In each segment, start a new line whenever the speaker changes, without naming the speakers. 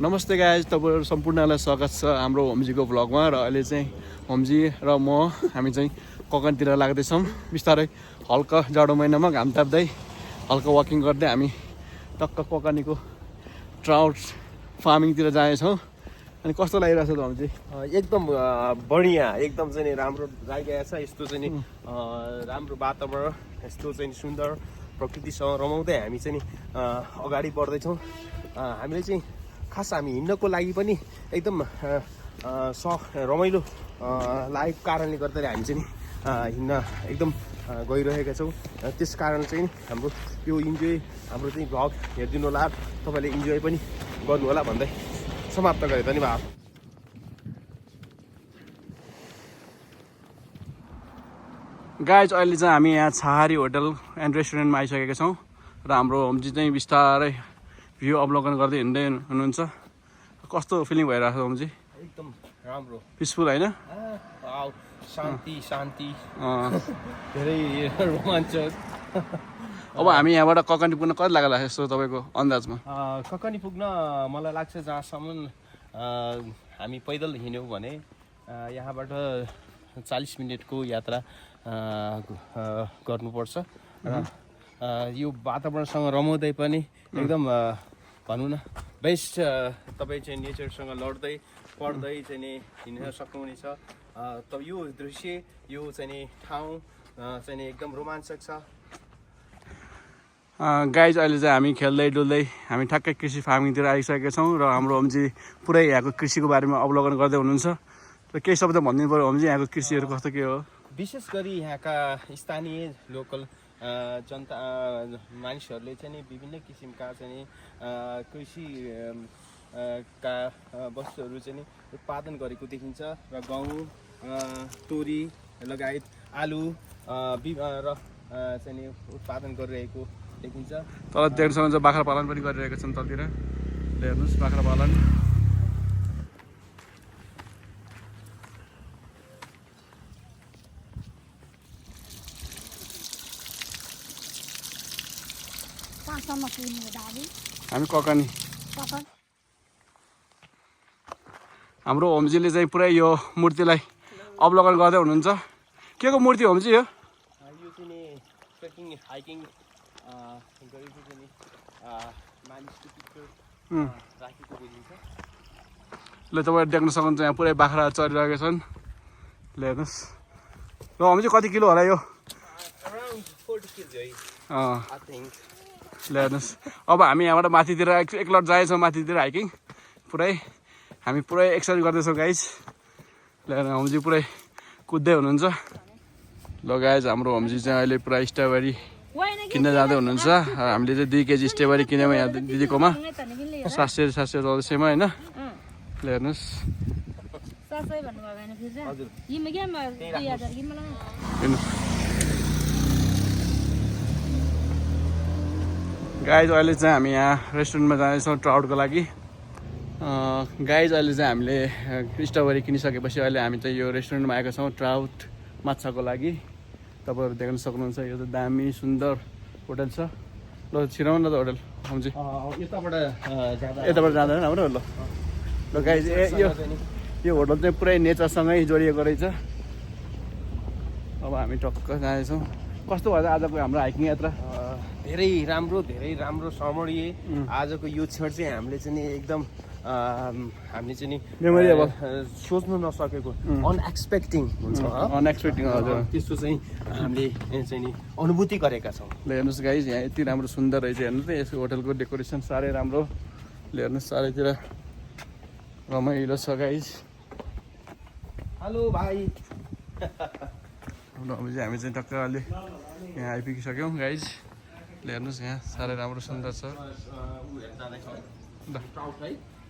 नमस्ते गाइज, तपाईहरु सम्पूर्णलाई स्वागत छ हाम्रो होमजीको भ्लगमा। र अहिले चाहिँ होमजी र म हामी चाहिँ ककनतिर लाग्दैछौँ। बिस्तारै हल्का जाडो महिनामा घाम ताप्दै हल्का वकिङ गर्दै हामी टक्क ककनीको ट्राउट फार्मिङतिर जानेछौँ। अनि कस्तो लागिरहेछ त होमजी?
एकदम बढिया, एकदम चाहिँ राम्रो लागिरहेको छ। यस्तो चाहिँ राम्रो वातावरण, यस्तो चाहिँ सुन्दर प्रकृतिसँग रमाउँदै हामी चाहिँ अगाडि बढ्दैछौँ। हामीले चाहिँ खास हामी हिँड्नको लागि पनि एकदम रमाइलो लागेको कारणले गर्दाखेरि हामी चाहिँ हिँड्न एकदम गइरहेका छौँ। त्यस कारण चाहिँ हाम्रो यो इन्जोय, हाम्रो चाहिँ भ्लग हेरिदिनु होला, तपाईँले इन्जोय पनि गर्नु होला भन्दै समाप्त गरेँ। धन्यवाद।
गाइज, अहिले चाहिँ हामी यहाँ छहारी होटल एन्ड रेस्टुरेन्टमा आइसकेका छौँ र हाम्रो होमजी चाहिँ बिस्तारै भ्यू अवलोकन गर्दै हिँड्दै हुनुहुन्छ। कस्तो फिलिङ भइरहेको छ होमजी?
एकदम राम्रो,
पिसफुल होइन?
शान्ति शान्ति धेरै रोमाञ्चक।
अब हामी यहाँबाट ककनी पुग्न कति लाग्ला यस्तो तपाईँको अन्दाजमा?
ककनी पुग्न मलाई लाग्छ जहाँसम्म हामी पैदल हिँड्यौँ भने यहाँबाट 40 मिनटको यात्रा गर्नुपर्छ। र यो वातावरणसँग रमाउँदै पनि एकदम भनौँ न बेस्ट, तपाईँ चाहिँ नेचरसँग लड्दै पढ्दै चाहिँ नि हिँड्न सक्नुहुनेछ। तब यो दृश्य, यो चाहिँ ठाउँ चाहिँ एकदम रोमाञ्चक छ।
गाइज, अहिले चाहिँ हामी खेल्दै डुल्दै हामी ठ्याक्कै कृषि फार्मिङतिर आइसकेका छौँ र हाम्रो होमजी पुरै यहाँको कृषिको बारेमा अवलोकन गर्दै हुनुहुन्छ। र केही शब्द भनिदिनु पऱ्यो होमजी, यहाँको कृषिहरू कस्तो के हो?
विशेष गरी यहाँका स्थानीय लोकल जनता मानिसहरूले चाहिँ नि विभिन्न किसिमका चाहिँ कृषि का वस्तुहरू चाहिँ नि उत्पादन गरेको देखिन्छ। र गहुँ, तोरी लगायत आलु र चाहिँ नि उत्पादन गरिरहेको देखिन्छ।
तल देख्नुसँग चाहिँ बाख्रा पालन पनि गरिरहेका छन्। तलतिर हेर्नुहोस्, बाख्रा पालन। हामी ककनी, हाम्रो होमजीले चाहिँ पुरै यो मूर्तिलाई अवलोकन गर्दै हुनुहुन्छ। के को मूर्ति होमजी हो?
यो चाहिँ नि ट्रेकिङ हाइकिङ गरेको चाहिँ नि मानिसको पिक्चर राखेको बुझिन्छ।
ल तपाईँहरू देख्न सक्नुहुन्छ यहाँ पुरै बाख्रा चरिरहेका छन्। ल हेर्नुहोस्, ल होमजी कति किलो होला यो?
Around 40 kg, I think.
ल हेर्नुहोस्, अब हामी यहाँबाट माथितिर एकलट जाएछौँ, माथितिर हाइकिङ पुरै हामी पुरै एक्सर्साइज गर्दैछौँ गाइज। ल होमजी पुरै कुद्दै हुनुहुन्छ। ल गाइज, हाम्रो होमजी चाहिँ अहिले पुरा स्ट्रबेरी किन्न जाँदै हुनुहुन्छ। हामीले चाहिँ 2 केजी स्ट्रबेरी किन्यौँ यहाँ दिदीकोमा 700 1400मा होइन। ल हेर्नुहोस्, गाइज अहिले चाहिँ हामी यहाँ रेस्टुरेन्टमा जाँदैछौँ ट्राउटको लागि। गाइज, अहिले चाहिँ हामीले स्ट्रबेरी किनिसकेपछि अहिले हामी चाहिँ यो रेस्टुरेन्टमा आएका छौँ ट्राउट माछाको लागि। तपाईँहरू देख्न सक्नुहुन्छ, यो त दामी सुन्दर होटल छ। ल छिराउँ न त होटल होमजी, यताबाट जाँदैन हाम्रो। ल गाइज, यो होटल चाहिँ पुरै नेचरसँगै जोडिएको रहेछ। अब हामी टक्क जाँदैछौँ। कस्तो भयो आजको हाम्रो हाइकिङ यात्रा?
धेरै राम्रो स्मरणीय। आजको यो क्षण चाहिँ हामीले चाहिँ नि एकदम हामीले चाहिँ नि
मेमोरेबल,
सोच्नु नसकेको, अनएक्सपेक्टिङ हुन्छ।
अनएक्सपेक्टेड हजुर,
त्यस्तो चाहिँ हामीले चाहिँ नि अनुभूति गरेका छौँ।
ल हेर्नुहोस् गाइज, यहाँ यति राम्रो सुन्दर रहेछ। हेर्नु त यसको होटलको डेकोरेसन साह्रै राम्रो। ल हेर्नुहोस्, चारैतिर रमाइलो छ गाइज।
हेलो भाइ।
हामी चाहिँ टक्क अहिले यहाँ आइपुगिसक्यौँ गाइज। ल हेर्नुहोस्, यहाँ साह्रै राम्रो सुन्दर छ।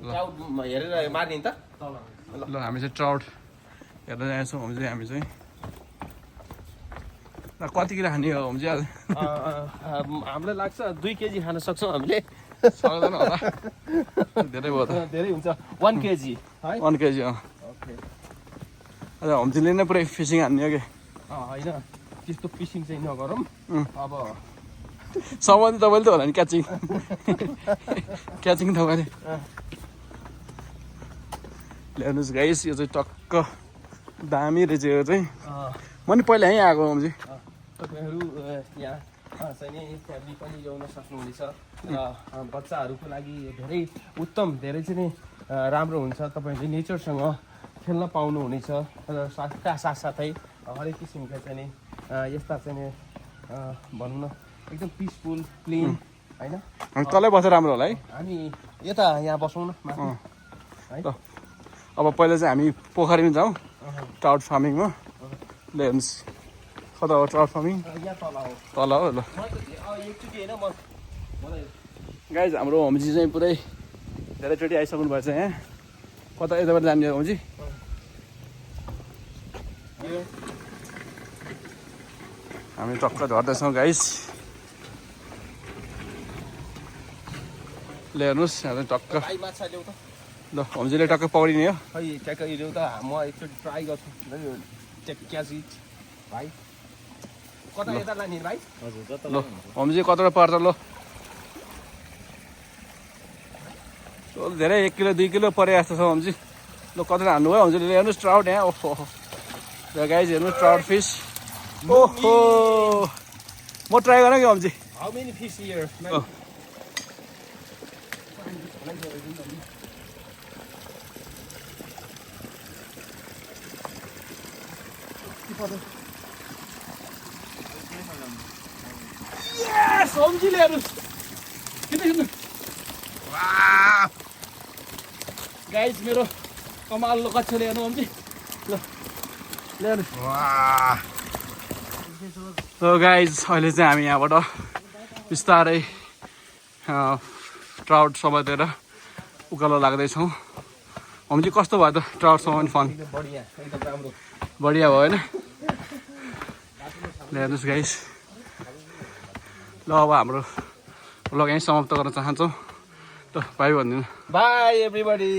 हेरेर मार्ने त।
ल हामी चाहिँ ट्राउट हेर्न जान्छौँ होमजी। हामी चाहिँ कति किलो खाने हो होमजी?
हामीलाई लाग्छ 2 केजी खान सक्छौँ हामीले।
सक्दैन होला, धेरै भयो त।
धेरै हुन्छ, 1 केजी है।
1 केजी
ओके।
हजुर, होमजीले नै पुरै फिसिङ हान्ने हो कि?
होइन, त्यस्तो फिसिङ चाहिँ नगरौँ। अब
सामान तपाईँले त होला नि, क्याचिङ क्याचिङ तपाईँले। ल्याउनुहोस् गाइस यो चाहिँ टक्क दामी रहेछ यो चाहिँ म नि पहिला यहीँ आएको अम्जी
तपाईँहरू यहाँ चाहिँ फ्यामिली पनि ल्याउन सक्नुहुनेछ र बच्चाहरूको लागि धेरै उत्तम धेरै चाहिँ राम्रो हुन्छ तपाईँहरूले नेचरसँग खेल्न पाउनुहुनेछ र साथसाथै हरेक किसिमका चाहिँ यस्ता चाहिँ भनौँ न एकदम पिसफुल क्लिन होइन
हामी तलै बसेर राम्रो होला है
हामी यता यहाँ बसौँ न माथि है
अब पहिला चाहिँ हामी पोखरीमा जाउँ ट्राउट फार्मिङमा ल्याउनुहोस् कता हो ट्राउट फार्मिङ
यहाँ
तल हो ल
एकचोटि होइन मलाई
गाइज हाम्रो होमजी चाहिँ पुरै धेरैचोटि आइसक्नु भएछ यहाँ कता यताबाट जाने हो होमजी हामी टक्क झर्दैछौँ गाइस ल्याउनुहोस् यहाँ चाहिँ टक्क
भाइ माछा ल्याउ त
ल होमजीले टक्क पौडिने हो
खै ट्याक्क ल्याउ त म एकचोटि ट्राई गर्छु क्याच इट भाइ कता यता लाने भाइ
ल होमजी कतिवटा पर्छ ल धेरै 1 किलो 2 किलो परे जस्तो छ होमजी ल कतिवटा हान्नु भयो होमजीले ल्याउनुहोस् ट्राउट यहाँ ओहो र गाइज हेर्नुहोस् ट्राउट फिस ओहो म ट्राई गरेँ कि होमजी
how many fish here
Yes! होमजी ल्याउनुहोस् किन गाइज मेरो कमाल कच्छ ल्याउनु होमजी ल ल्याउनुहोस् ल गाइज अहिले चाहिँ हामी यहाँबाट बिस्तारै ट्राउट समातेर उकालो लाग्दैछौँ होमजी कस्तो भयो त ट्राउट समाउने फन
बढिया एकदम राम्रो
बढिया भयो होइन ल्याउनुहोस् गाइस ल अब हाम्रो ब्लग यहीँ समाप्त गर्न चाहन्छौँ ल बाई भनिदिनु
बाई एभ्रीबडी